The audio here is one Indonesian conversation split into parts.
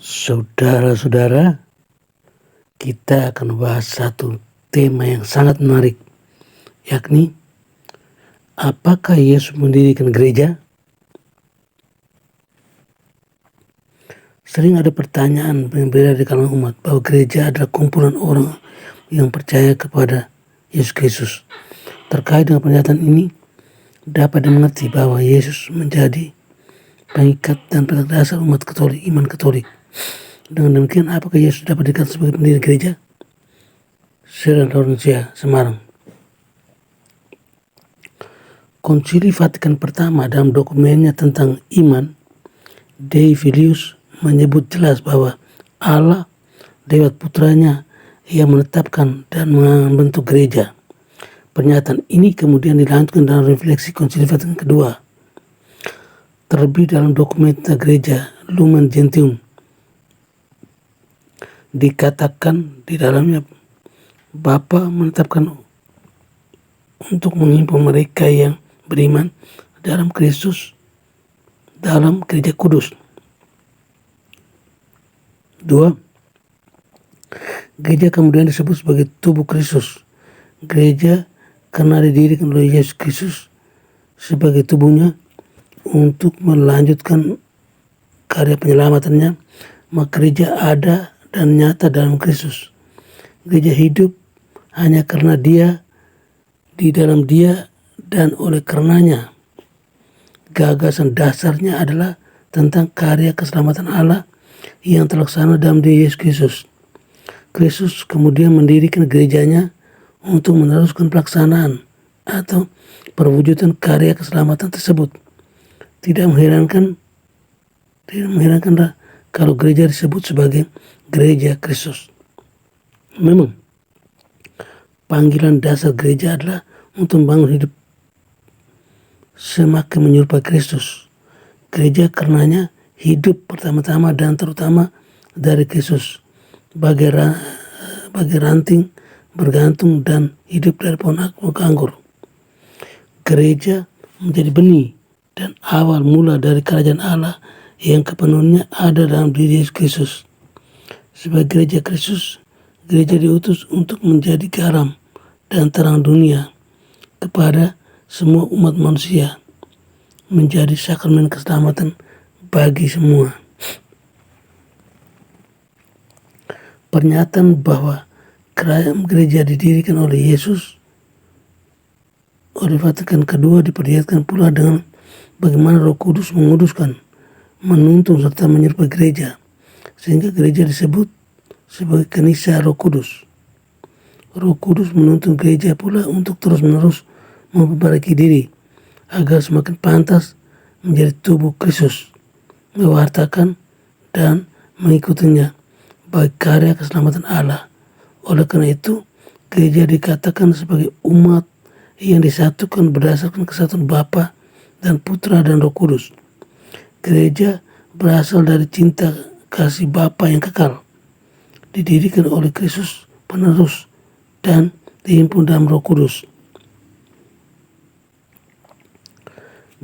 Saudara-saudara, kita akan bahas satu tema yang sangat menarik, yakni apakah Yesus mendirikan gereja? Sering ada pertanyaan yang beredar di kalangan umat bahwa gereja adalah kumpulan orang yang percaya kepada Yesus Kristus. Terkait dengan pernyataan ini, dapat dimengerti bahwa Yesus menjadi pengikat dan penegak dasar umat Katolik, iman Katolik. Dengan demikian, apakah Yesus dapat dikatakan sebagai pendiri gereja? Saudara Laurencia, Semarang. Konsili Vatikan Pertama dalam dokumennya tentang iman, Dei Filius, menyebut jelas bahwa Allah lewat putranya yang menetapkan dan membentuk gereja. Pernyataan ini kemudian dilanjutkan dalam refleksi Konsili Vatikan kedua. Terlebih dalam dokumen tentang gereja Lumen Gentium, dikatakan di dalamnya Bapa menetapkan untuk menghimpun mereka yang beriman dalam Kristus dalam gereja kudus. 2. Gereja kemudian disebut sebagai tubuh Kristus. Gereja karena didirikan oleh Yesus Kristus sebagai tubuhnya untuk melanjutkan karya penyelamatannya, maka gereja ada dan nyata dalam Kristus. Gereja hidup hanya karena Dia, di dalam Dia, dan oleh karenanya. Gagasan dasarnya adalah tentang karya keselamatan Allah yang terlaksana dalam diri Yesus Kristus. Kristus kemudian mendirikan gerejanya untuk meneruskan pelaksanaan atau perwujudan karya keselamatan tersebut. Tidak mengherankanlah kalau gereja disebut sebagai gereja Kristus. Memang, panggilan dasar gereja adalah untuk membangun hidup semakin menyerupai Kristus. Gereja karenanya hidup pertama-tama dan terutama dari Kristus. Bagai ranting bergantung dan hidup dari pohon anggur. Gereja menjadi benih dan awal mula dari kerajaan Allah yang kepenuhannya ada dalam diri Yesus Kristus. Sebagai gereja Kristus, gereja diutus untuk menjadi garam dan terang dunia kepada semua umat manusia, menjadi sakramen keselamatan bagi semua. Pernyataan bahwa gereja didirikan oleh Yesus oleh Vatikan kedua diperlihatkan pula dengan bagaimana Roh Kudus menguduskan, menuntun serta menyerupai gereja, sehingga gereja disebut sebagai Kanisa Roh Kudus. Roh Kudus menuntun gereja pula untuk terus-menerus memperbaiki diri agar semakin pantas menjadi tubuh Kristus, mewartakan dan mengikutinya bagi karya keselamatan Allah. Oleh karena itu, gereja dikatakan sebagai umat yang disatukan berdasarkan kesatuan Bapa dan Putra dan Roh Kudus. Gereja berasal dari cinta kasih Bapa yang kekal, didirikan oleh Kristus penerus dan dihimpun dalam Roh Kudus.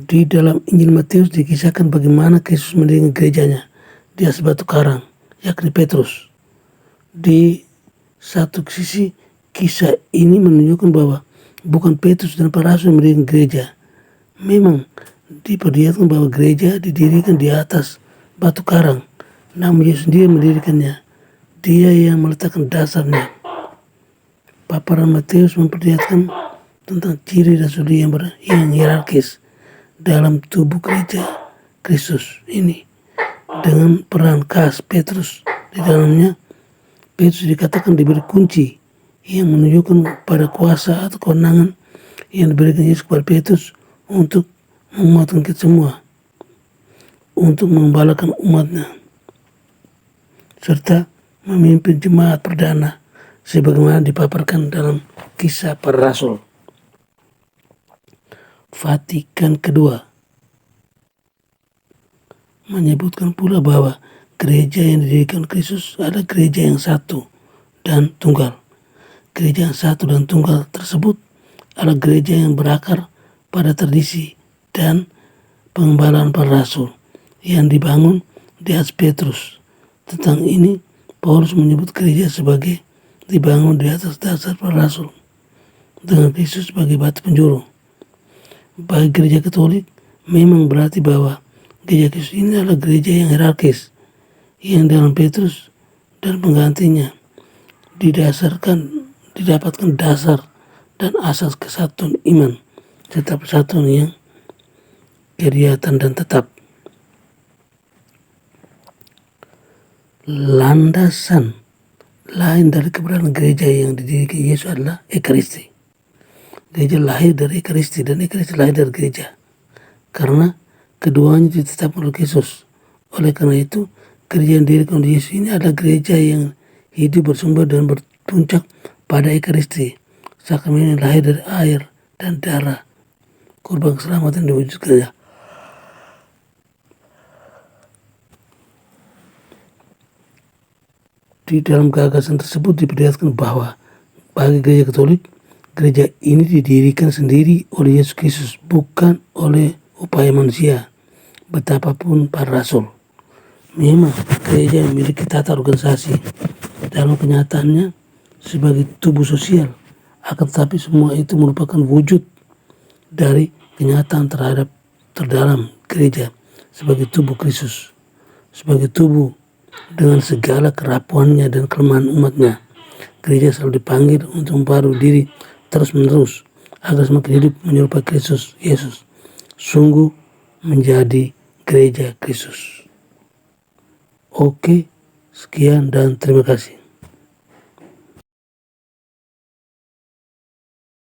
Di dalam Injil Matius dikisahkan bagaimana Kristus mendirikan gerejanya di atas batu karang, yakni Petrus. Di satu sisi, kisah ini menunjukkan bahwa bukan Petrus dan para rasul yang mendirikan gereja. Memang diperlihatkan bahwa gereja didirikan di atas batu karang, namun Yesus sendiri mendirikannya. Dia yang meletakkan dasarnya. Paparan Matius memperlihatkan tentang ciri rasuli yang hierarkis dalam tubuh gereja Kristus ini, dengan peran khas Petrus di dalamnya. Petrus dikatakan diberi kunci yang menunjukkan pada kuasa atau kewenangan yang diberikan Yesus kepada Petrus untuk menguatkan kita semua, untuk mengembalakan umatnya, serta memimpin jemaat perdana sebagaimana dipaparkan dalam Kisah Para Rasul. Vatikan kedua menyebutkan pula bahwa gereja yang didirikan Kristus adalah gereja yang satu dan tunggal. Gereja yang satu dan tunggal tersebut adalah gereja yang berakar pada tradisi dan pengembalaan para rasul yang dibangun di atas Petrus, Tentang ini, Paulus menyebut gereja sebagai dibangun di atas dasar para rasul dengan Kristus sebagai batu penjuru. Bagi gereja Katolik, memang berarti bahwa gereja Kristus ini adalah gereja yang hierarkis, yang dalam Petrus dan penggantinya didapatkan dasar dan asas kesatuan iman, serta persatuan yang kelihatan dan tetap. Landasan lain dari keberadaan gereja yang didirikan Yesus adalah Ekaristi. Gereja lahir dari Ekaristi dan Ekaristi lahir dari gereja, karena keduanya ditetapkan oleh Yesus. Oleh karena itu, gereja yang didirikan oleh Yesus ini adalah gereja yang hidup, bersumber dan berpuncak pada Ekaristi. Sakramen yang lahir dari air dan darah, korban keselamatan diwujudkannya. Di dalam gagasan tersebut diperlihatkan bahwa bagi gereja Katolik, gereja ini didirikan sendiri oleh Yesus Kristus, bukan oleh upaya manusia, betapapun para rasul. Memang gereja memiliki tata organisasi dalam kenyataannya sebagai tubuh sosial, akan tetapi semua itu merupakan wujud dari kenyataan terdalam gereja sebagai tubuh Kristus, sebagai tubuh dengan segala kerapuannya dan kelemahan umatnya. Gereja selalu dipanggil untuk membaharui diri terus-menerus agar semakin hidup menyerupai Kristus Yesus, sungguh menjadi gereja Kristus. Oke, sekian dan terima kasih.